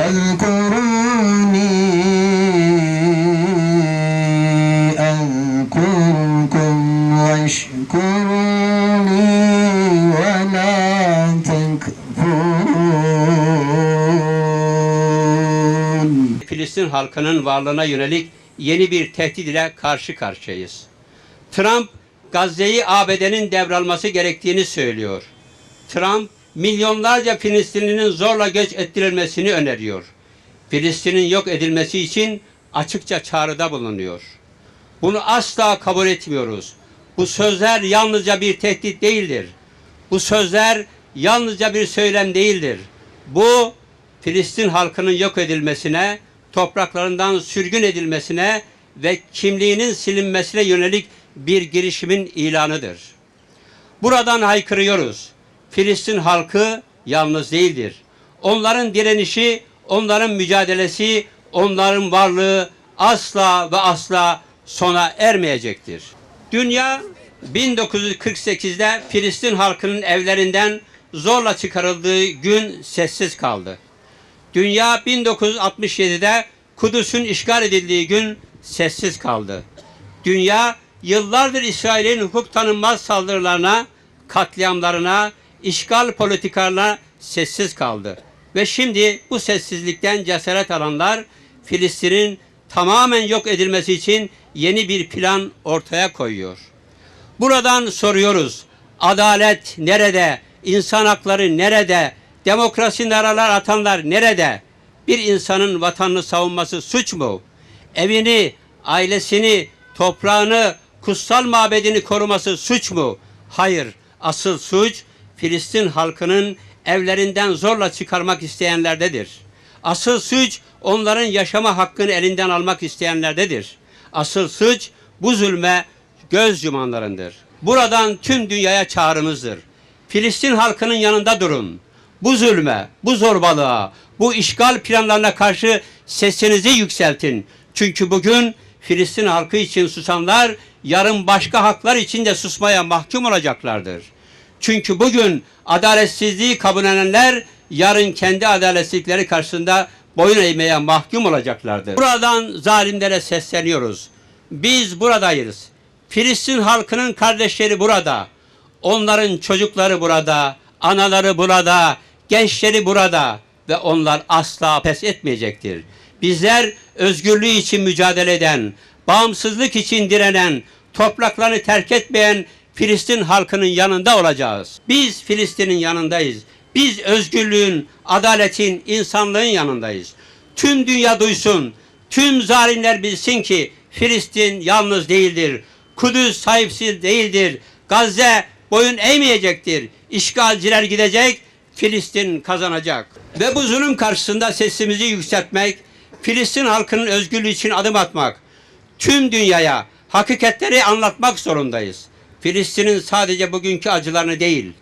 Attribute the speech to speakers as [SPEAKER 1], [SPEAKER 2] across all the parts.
[SPEAKER 1] فاذكروني أذكركم واشكروا لي ولا تكفرون.
[SPEAKER 2] Filistin halkının varlığına yönelik yeni bir tehdit ile karşı karşıyayız. Trump, Gazze'yi ABD'nin devralması gerektiğini söylüyor. Trump, milyonlarca Filistinlinin zorla göç ettirilmesini öneriyor. Filistin'in yok edilmesi için açıkça çağrıda bulunuyor. Bunu asla kabul etmiyoruz. Bu sözler yalnızca bir tehdit değildir. Bu sözler yalnızca bir söylem değildir. Bu, Filistin halkının yok edilmesine, topraklarından sürgün edilmesine ve kimliğinin silinmesine yönelik bir girişimin ilanıdır. Buradan haykırıyoruz. Filistin halkı yalnız değildir. Onların direnişi, onların mücadelesi, onların varlığı asla ve asla sona ermeyecektir. Dünya 1948'de Filistin halkının evlerinden zorla çıkarıldığı gün sessiz kaldı. Dünya 1967'de Kudüs'ün işgal edildiği gün sessiz kaldı. Dünya yıllardır İsrail'in hukuk tanınmaz saldırılarına, katliamlarına, işgal politikalarına sessiz kaldı. Ve şimdi bu sessizlikten cesaret alanlar Filistin'in tamamen yok edilmesi için yeni bir plan ortaya koyuyor. Buradan soruyoruz. Adalet nerede? İnsan hakları nerede? Demokrasi naralar atanlar nerede? Bir insanın vatanını savunması suç mu? Evini, ailesini, toprağını, kutsal mabedini koruması suç mu? Hayır. Asıl suç Filistin halkının evlerinden zorla çıkarmak isteyenlerdedir. Asıl suç onların yaşama hakkını elinden almak isteyenlerdedir. Asıl suç bu zulme göz yumanlarındır. Buradan tüm dünyaya çağrımızdır. Filistin halkının yanında durun. Bu zulme, bu zorbalığa, bu işgal planlarına karşı sesinizi yükseltin. Çünkü bugün Filistin halkı için susanlar yarın başka haklar için de susmaya mahkum olacaklardır. Çünkü bugün adaletsizliği kabullenenler yarın kendi adaletsizlikleri karşısında boyun eğmeye mahkum olacaklardır. Buradan zalimlere sesleniyoruz. Biz buradayız. Filistin halkının kardeşleri burada. Onların çocukları burada, anaları burada, gençleri burada ve onlar asla pes etmeyecektir. Bizler özgürlüğü için mücadele eden, bağımsızlık için direnen, topraklarını terk etmeyen Filistin halkının yanında olacağız. Biz Filistin'in yanındayız. Biz özgürlüğün, adaletin, insanlığın yanındayız. Tüm dünya duysun, tüm zalimler bilsin ki Filistin yalnız değildir. Kudüs sahipsiz değildir. Gazze boyun eğmeyecektir. İşgalciler gidecek, Filistin kazanacak. Ve bu zulüm karşısında sesimizi yükseltmek, Filistin halkının özgürlüğü için adım atmak, tüm dünyaya hakikatleri anlatmak zorundayız. Filistin'in sadece bugünkü acılarını değil,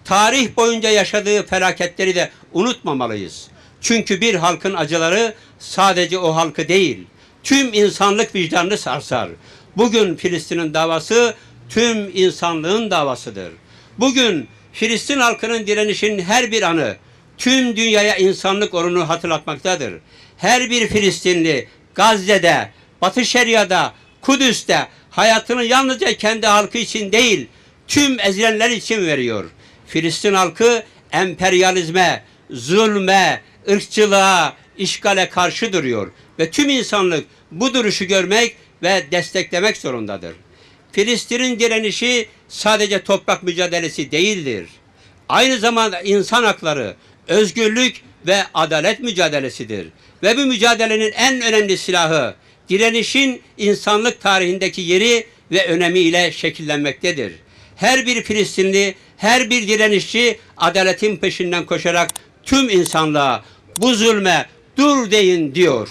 [SPEAKER 2] tarih boyunca yaşadığı felaketleri de unutmamalıyız. Çünkü bir halkın acıları sadece o halkı değil, tüm insanlık vicdanını sarsar. Bugün Filistin'in davası tüm insanlığın davasıdır. Bugün Filistin halkının direnişinin her bir anı tüm dünyaya insanlık onurunu hatırlatmaktadır. Her bir Filistinli Gazze'de, Batı Şeria'da, Kudüs'te hayatını yalnızca kendi halkı için değil, tüm ezilenler için veriyor. Filistin halkı emperyalizme, zulme, ırkçılığa, işgale karşı duruyor ve tüm insanlık bu duruşu görmek ve desteklemek zorundadır. Filistin'in direnişi sadece toprak mücadelesi değildir. Aynı zamanda insan hakları, özgürlük ve adalet mücadelesidir. Ve bu mücadelenin en önemli silahı, direnişin insanlık tarihindeki yeri ve önemiyle şekillenmektedir. Her bir Filistinli, her bir direnişçi adaletin peşinden koşarak tüm insanlığa bu zulme dur deyin diyor.